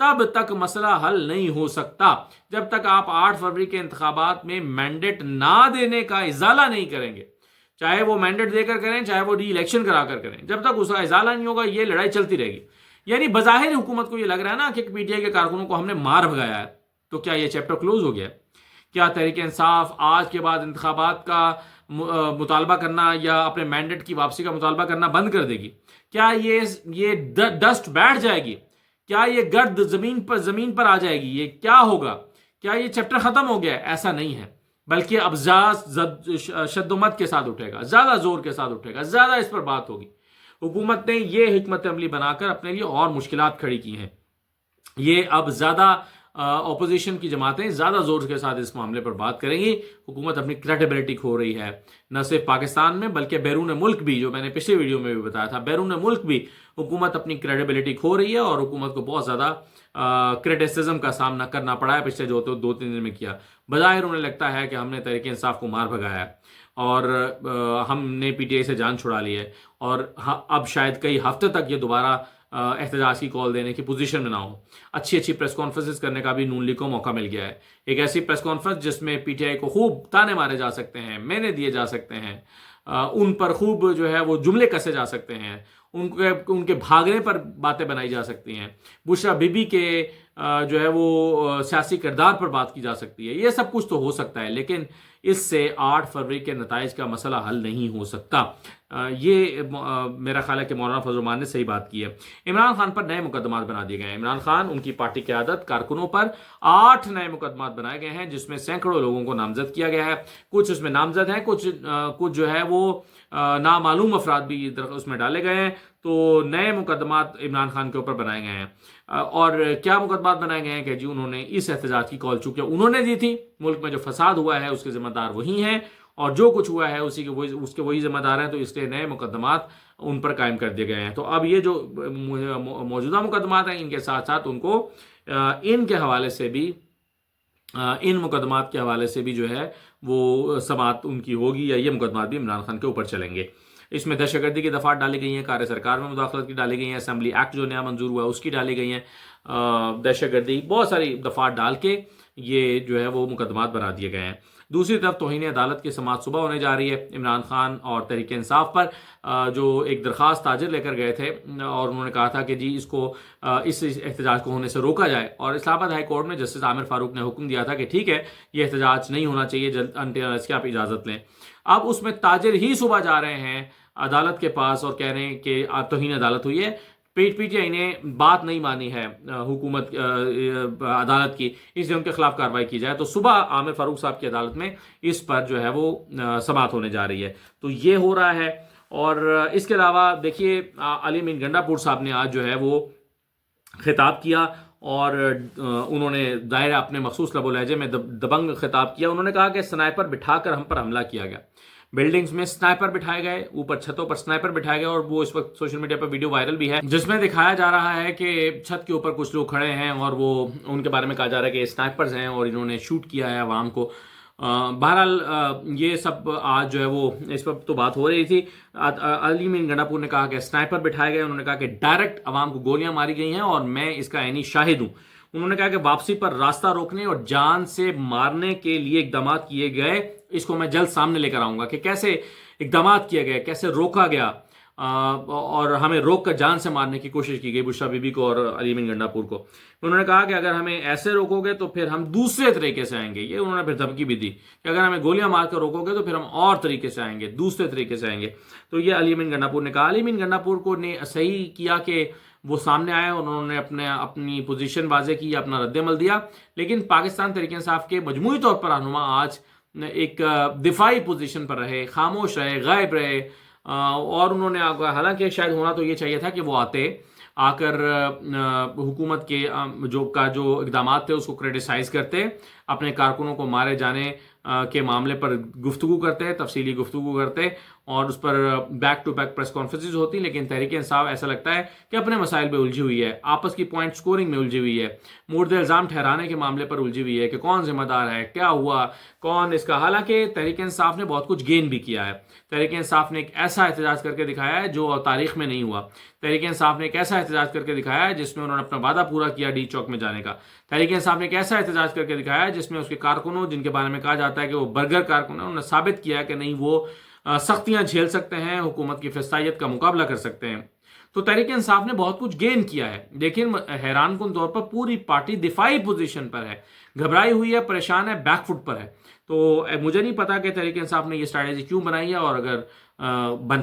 تب تک مسئلہ حل نہیں ہو سکتا. جب تک آپ 8 فروری کے انتخابات میں مینڈیٹ نہ دینے کا ازالہ نہیں کریں گے, چاہے وہ مینڈیٹ دے کر کریں چاہے وہ ری الیکشن کرا کر کریں, جب تک اس کا ازالہ نہیں ہوگا یہ لڑائی چلتی رہے گی. یعنی بظاہر حکومت کو یہ لگ رہا ہے نا کہ پی ٹی آئی کے کارکنوں کو ہم نے مار بھگایا ہے, تو کیا یہ چیپٹر کلوز ہو گیا؟ کیا تحریک انصاف آج کے بعد انتخابات کا مطالبہ کرنا یا اپنے مینڈیٹ کی واپسی کا مطالبہ کرنا بند کر دے گی؟ کیا یہ ڈسٹ بیٹھ جائے گی؟ کیا یہ گرد زمین پر آ جائے گی؟ یہ کیا ہوگا؟ کیا یہ چیپٹر ختم ہو گیا ہے؟ ایسا نہیں ہے, بلکہ اب شد و مت کے ساتھ اٹھے گا, زیادہ زور کے ساتھ اٹھے گا, زیادہ اس پر بات ہوگی. حکومت نے یہ حکمت عملی بنا کر اپنے لیے اور مشکلات کھڑی کی ہیں. یہ اب زیادہ اپوزیشن کی جماعتیں زیادہ زور کے ساتھ اس معاملے پر بات کریں گی. حکومت اپنی کریڈیبلٹی کھو رہی ہے, نہ صرف پاکستان میں بلکہ بیرون ملک بھی, جو میں نے پچھلے ویڈیو میں بھی بتایا تھا, بیرون ملک بھی حکومت اپنی کریڈیبلٹی کھو رہی ہے, اور حکومت کو بہت زیادہ کرٹیسزم کا سامنا کرنا پڑا ہے پچھلے جو 2-3 دن میں کیا. بظاہر انہیں لگتا ہے کہ ہم نے تحریک انصاف کو مار بھگایا ہے اور ہم نے پی ٹی آئی سے جان چھڑا لی ہے, اور اب شاید کئی ہفتے تک یہ دوبارہ احتجاج کی کال دینے کی پوزیشن میں نہ ہو. اچھی پریس کانفرنسز کرنے کا بھی نون لیگ کو موقع مل گیا ہے. ایک ایسی پریس کانفرنس جس میں پی ٹی آئی کو خوب تانے مارے جا سکتے ہیں, مینے دیے جا سکتے ہیں, ان پر خوب جو ہے وہ جملے کسے جا سکتے ہیں, ان کے بھاگنے پر باتیں بنائی جا سکتی ہیں, بشرا بی بی کے جو ہے وہ سیاسی کردار پر بات کی جا سکتی ہے. یہ سب کچھ تو ہو سکتا ہے, لیکن اس سے 8 فروری کے نتائج کا مسئلہ حل نہیں ہو سکتا. یہ میرا خیال ہے کہ مولانا فضل الرحمان نے صحیح بات کی ہے. عمران خان پر نئے مقدمات بنا دیے گئے ہیں. عمران خان, ان کی پارٹی قیادت, کارکنوں پر 8 نئے مقدمات بنائے گئے ہیں, جس میں سینکڑوں لوگوں کو نامزد کیا گیا ہے. کچھ اس میں نامزد ہیں, کچھ جو ہے وہ نامعلوم افراد بھی اس میں ڈالے گئے ہیں. تو نئے مقدمات عمران خان کے اوپر بنائے گئے ہیں. اور کیا مقدمات بنائے گئے ہیں کہ جی انہوں نے اس احتجاج کی کال چونکہ انہوں نے دی تھی, ملک میں جو فساد ہوا ہے اس کے ذمہ دار وہی ہیں, اور جو کچھ ہوا ہے اس کے وہی ذمہ دار ہیں, تو اس لیے نئے مقدمات ان پر قائم کر دیے گئے ہیں. تو اب یہ جو موجودہ مقدمات ہیں ان کے ساتھ ساتھ ان کو ان مقدمات کے حوالے سے بھی جو ہے وہ سماعت ان کی ہوگی, یا یہ مقدمات بھی عمران خان کے اوپر چلیں گے. اس میں دہشت گردی کی دفعات ڈالی گئی ہیں, کار سرکار میں مداخلت کی ڈالی گئی ہیں, اسمبلی ایکٹ جو نیا منظور ہوا ہے اس کی ڈالی گئی ہیں, دہشت گردی, بہت ساری دفعات ڈال کے یہ جو ہے وہ مقدمات بنا دیے گئے ہیں. دوسری طرف توہین عدالت کی سماعت صبح ہونے جا رہی ہے عمران خان اور تحریک انصاف پر, جو ایک درخواست تاجر لے کر گئے تھے, اور انہوں نے کہا تھا کہ جی اس احتجاج کو ہونے سے روکا جائے. اور اسلام آباد ہائی کورٹ میں جسٹس عامر فاروق نے حکم دیا تھا کہ ٹھیک ہے یہ احتجاج نہیں ہونا چاہیے, جلد انٹل کی آپ اجازت لیں. اب اس میں تاجر ہی صبح جا رہے ہیں عدالت کے پاس اور کہہ رہے ہیں کہ توہین عدالت ہوئی ہے. پی ٹی آئی نے بات نہیں مانی ہے حکومت عدالت کی, اس لیے ان کے خلاف کارروائی کی جائے. تو صبح عامر فاروق صاحب کی عدالت میں اس پر جو ہے وہ سماعت ہونے جا رہی ہے. تو یہ ہو رہا ہے. اور اس کے علاوہ دیکھیے علی امین گنڈا پور صاحب نے آج جو ہے وہ خطاب کیا, اور انہوں نے ظاہر اپنے مخصوص لب و لہجے میں دبنگ خطاب کیا. انہوں نے کہا کہ سنائپر بٹھا کر ہم پر حملہ کیا گیا, بلڈنگز میں سنائپر بٹھائے گئے, اوپر چھتوں پر سنائپر بٹھائے گئے, اور وہ اس وقت سوشل میڈیا پر ویڈیو وائرل بھی ہے جس میں دکھایا جا رہا ہے کہ چھت کے اوپر کچھ لوگ کھڑے ہیں اور وہ ان کے بارے میں کہا جا رہا ہے کہ سنائپرز ہیں اور انہوں نے شوٹ کیا ہے عوام کو. بہرحال یہ سب آج جو ہے وہ اس پر تو بات ہو رہی تھی. علی امین گنڈا پور نے کہا کہ سنائپر بٹھائے گئے, انہوں نے کہا کہ ڈائریکٹ عوام کو گولیاں ماری گئی ہیں اور میں اس کا عینی شاہد ہوں. انہوں نے کہا کہ واپسی پر راستہ روکنے اور جان سے مارنے کے لیے اقدامات کیے گئے, اس کو میں جلد سامنے لے کر آؤں گا کہ کیسے اقدامات کیے گئے, کیسے روکا گیا, اور ہمیں روک کر جان سے مارنے کی کوشش کی گئی بشرا بی بی کو اور علی امین گنڈا پور کو. انہوں نے کہا کہ اگر ہمیں ایسے روکو گے تو پھر ہم دوسرے طریقے سے آئیں گے. یہ انہوں نے پھر دھمکی بھی دی کہ اگر ہمیں گولیاں مار کر روکو گے تو پھر ہم اور طریقے سے آئیں گے, دوسرے طریقے سے آئیں گے. تو یہ علی امین گنڈا پور نے کہا. علی امین گنڈا پور کو نے صحیح کیا کہ وہ سامنے آئے اور انہوں نے اپنی پوزیشن واضح کی, اپنا رد عمل دیا. لیکن پاکستان تحریک انصاف کے مجموعی طور پر رہنما آج ایک دفاعی پوزیشن پر رہے, خاموش رہے, غائب رہے, اور انہوں نے حالانکہ شاید ہونا تو یہ چاہیے تھا کہ وہ آ کر حکومت کے جو اقدامات تھے اس کو کریٹیسائز کرتے, اپنے کارکنوں کو مارے جانے کے معاملے پر گفتگو کرتے، تفصیلی گفتگو کرتے اور اس پر back to back press conferences ہوتی، لیکن تحریک انصاف ایسا لگتا ہے کہ اپنے مسائل میں الجھی ہوئی ہے، آپس کی پوائنٹ سکورنگ میں الجھی ہوئی ہے، مورد الزام ٹھہرانے کے معاملے پر الجھی ہوئی ہے کہ کون ذمہ دار ہے، کیا ہوا، کون اس کا۔ حالانکہ تحریک انصاف نے بہت کچھ گین بھی کیا ہے۔ تحریک انصاف نے ایک ایسا احتجاج کر کے دکھایا ہے جو تاریخ میں نہیں ہوا۔ تحریک انصاف نے ایک ایسا احتجاج کر کے دکھایا ہے جس میں انہوں نے اپنا وعدہ پورا کیا ڈی چوک میں جانے کا۔ تحریک انصاف نے ایک ایسا احتجاج کر کے دکھایا ہے جس میں اس کے کارکنوں، جن کے بارے میں کہا جاتا ہے کہ وہ برگر کارکن ہیں، انہوں نے ثابت کیا کہ نہیں وہ سختیاں جھیل سکتے ہیں، حکومت کی فسطائیت کا مقابلہ کر سکتے ہیں۔ تو تحریک انصاف نے بہت کچھ گین کیا ہے، لیکن حیران کن طور پر پوری پارٹی دفاعی پوزیشن پر ہے، گھبرائی ہوئی ہے، پریشان ہے، بیک فٹ پر ہے۔ تو مجھے نہیں پتا کہ تحریک انصاف نے یہ اسٹریٹجی کیوں بنائی ہے، اور اگر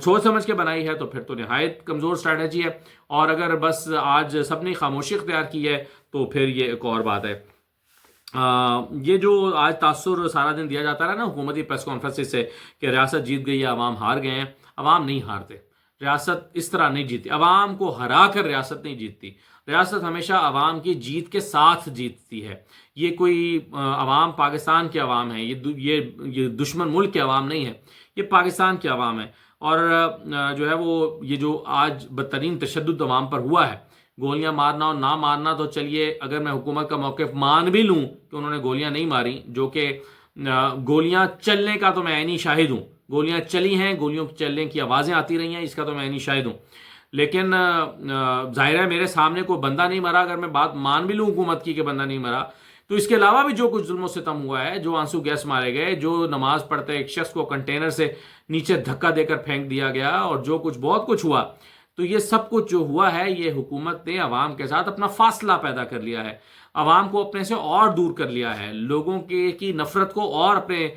سوچ سمجھ کے بنائی ہے تو پھر تو نہایت کمزور اسٹریٹجی ہے، اور اگر بس آج سب نے خاموشی اختیار کی ہے تو پھر یہ ایک اور بات ہے۔ یہ جو آج تاثر سارا دن دیا جاتا رہا نا حکومتی پریس کانفرنس سے کہ ریاست جیت گئی ہے، عوام ہار گئے ہیں، عوام نہیں ہارتے، ریاست اس طرح نہیں جیتی، عوام کو ہرا کر ریاست نہیں جیتتی، ریاست ہمیشہ عوام کی جیت کے ساتھ جیتتی ہے۔ یہ کوئی عوام پاکستان کے عوام ہیں، یہ دشمن ملک کے عوام نہیں ہے، یہ پاکستان کے عوام ہے۔ اور جو ہے وہ یہ جو آج بدترین تشدد عوام پر ہوا ہے، گولیاں مارنا اور نہ مارنا، تو چلیے اگر میں حکومت کا موقف مان بھی لوں کہ انہوں نے گولیاں نہیں ماری، جو کہ گولیاں چلنے کا تو میں عینی شاہد ہوں، گولیاں چلی ہیں، گولیوں چلنے کی آوازیں آتی رہی ہیں، اس کا تو میں عینی شاہد ہوں، لیکن ظاہر ہے میرے سامنے کوئی بندہ نہیں مرا۔ اگر میں بات مان بھی لوں حکومت کی کہ بندہ نہیں مرا، تو اس کے علاوہ بھی جو کچھ ظلم و ستم ہوا ہے، جو آنسو گیس مارے گئے، جو نماز پڑھتے ایک شخص کو کنٹینر سے نیچے دھکا دے کر پھینک دیا گیا، اور جو کچھ بہت کچھ ہوا، تو یہ سب کچھ جو ہوا ہے یہ حکومت نے عوام کے ساتھ اپنا فاصلہ پیدا کر لیا ہے، عوام کو اپنے سے اور دور کر لیا ہے، لوگوں کی نفرت کو اور اپنے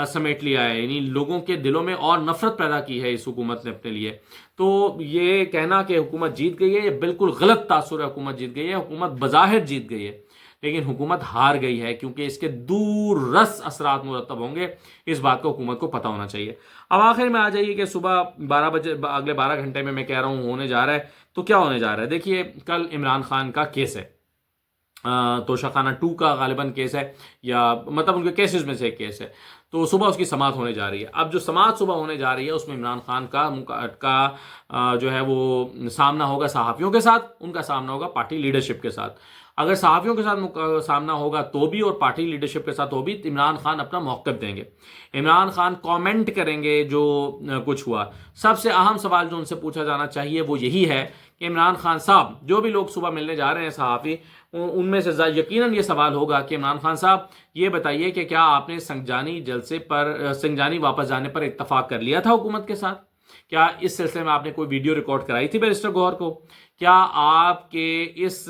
سمیٹ لیا ہے، یعنی لوگوں کے دلوں میں اور نفرت پیدا کی ہے اس حکومت نے اپنے لیے۔ تو یہ کہنا کہ حکومت جیت گئی ہے یہ بالکل غلط تاثر ہے۔ حکومت جیت گئی ہے، حکومت بظاہر جیت گئی ہے، لیکن حکومت ہار گئی ہے، کیونکہ اس کے دور رس اثرات مرتب ہوں گے، اس بات کو حکومت کو پتہ ہونا چاہیے۔ اب آخر میں آ جائیے کہ صبح 12 بجے اگلے 12 گھنٹے میں کہہ رہا ہوں ہونے جا رہا ہے، تو کیا ہونے جا رہا ہے؟ دیکھیے کل عمران خان کا کیس ہے، توشہ خانہ 2 کا غالباً کیس ہے، یا مطلب ان کے کیسز میں سے ایک کیس ہے، تو صبح اس کی سماعت ہونے جا رہی ہے۔ اب جو سماعت صبح ہونے جا رہی ہے اس میں عمران خان کا جو ہے وہ سامنا ہوگا صحافیوں کے ساتھ، ان کا سامنا ہوگا پارٹی لیڈرشپ کے ساتھ۔ اگر صحافیوں کے ساتھ سامنا ہوگا تو بھی اور پارٹی لیڈرشپ کے ساتھ ہو بھی، عمران خان اپنا موقف دیں گے، عمران خان کامنٹ کریں گے جو کچھ ہوا۔ سب سے اہم سوال جو ان سے پوچھا جانا چاہیے وہ یہی ہے کہ عمران خان صاحب، جو بھی لوگ صبح ملنے جا رہے ہیں صحافی، ان میں سے یقیناً یہ سوال ہوگا کہ عمران خان صاحب یہ بتائیے کہ کیا آپ نے سنجانی جلسے پر، سنجانی واپس جانے پر اتفاق کر لیا تھا حکومت کے ساتھ؟ کیا اس سلسلے میں آپ نے کوئی ویڈیو ریکارڈ کرائی تھی بیرسٹر گوہر کو؟ کیا آپ کے اس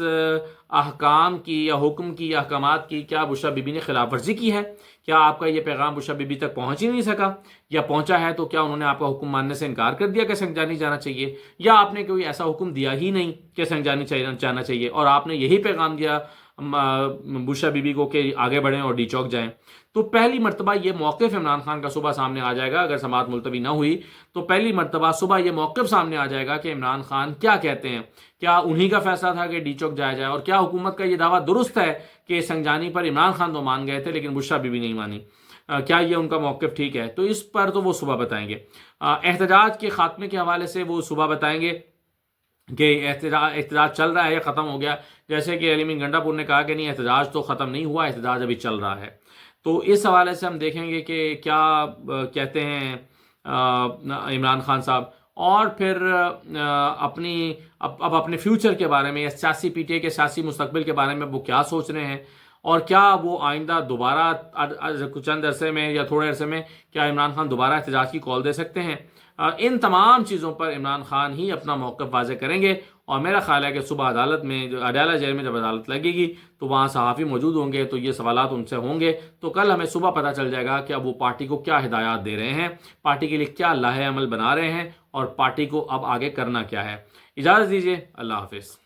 احکام کی یا حکم کی یا احکامات کی کیا بشرا بی بی نے خلاف ورزی کی ہے؟ کیا آپ کا یہ پیغام بشرا بی بی تک پہنچ ہی نہیں سکا، یا پہنچا ہے تو کیا انہوں نے آپ کا حکم ماننے سے انکار کر دیا کہ سنجانی جانا چاہیے، یا آپ نے کوئی ایسا حکم دیا ہی نہیں کہ سنجانی جانا چاہیے، اور آپ نے یہی پیغام دیا بشرا بی بی کو کہ آگے بڑھیں اور ڈی چوک جائیں؟ تو پہلی مرتبہ یہ موقف عمران خان کا صبح سامنے آ جائے گا، اگر سماعت ملتوی نہ ہوئی تو پہلی مرتبہ صبح یہ موقف سامنے آ جائے گا کہ عمران خان کیا کہتے ہیں۔ کیا انہی کا فیصلہ تھا کہ ڈی چوک جایا جائے، اور کیا حکومت کا یہ دعویٰ درست ہے کہ سنجانی پر عمران خان تو مان گئے تھے لیکن بشرا بی بی نہیں مانی؟ کیا یہ ان کا موقف ٹھیک ہے؟ تو اس پر تو وہ صبح بتائیں گے۔ احتجاج کے خاتمے کے حوالے سے وہ صبح بتائیں گے کہ احتجاج چل رہا ہے یا ختم ہو گیا، جیسے کہ علی مین گنڈا پور نے کہا کہ نہیں احتجاج تو ختم نہیں ہوا، احتجاج ابھی چل رہا ہے۔ تو اس حوالے سے ہم دیکھیں گے کہ کیا کہتے ہیں عمران خان صاحب، اور پھر اپنے فیوچر کے بارے میں یا سیاسی پی ٹی اے کے سیاسی مستقبل کے بارے میں وہ کیا سوچ رہے ہیں، اور کیا وہ آئندہ دوبارہ چند عرصے میں یا تھوڑے عرصے میں کیا عمران خان دوبارہ احتجاج کی کال دے سکتے ہیں؟ ان تمام چیزوں پر عمران خان ہی اپنا موقف واضح کریں گے، اور میرا خیال ہے کہ صبح عدالت میں، اڈیالہ جیل میں جب عدالت لگے گی تو وہاں صحافی موجود ہوں گے، تو یہ سوالات ان سے ہوں گے، تو کل ہمیں صبح پتہ چل جائے گا کہ اب وہ پارٹی کو کیا ہدایات دے رہے ہیں، پارٹی کے لیے کیا لائحہ عمل بنا رہے ہیں، اور پارٹی کو اب آگے کرنا کیا ہے۔ اجازت دیجیے، اللہ حافظ۔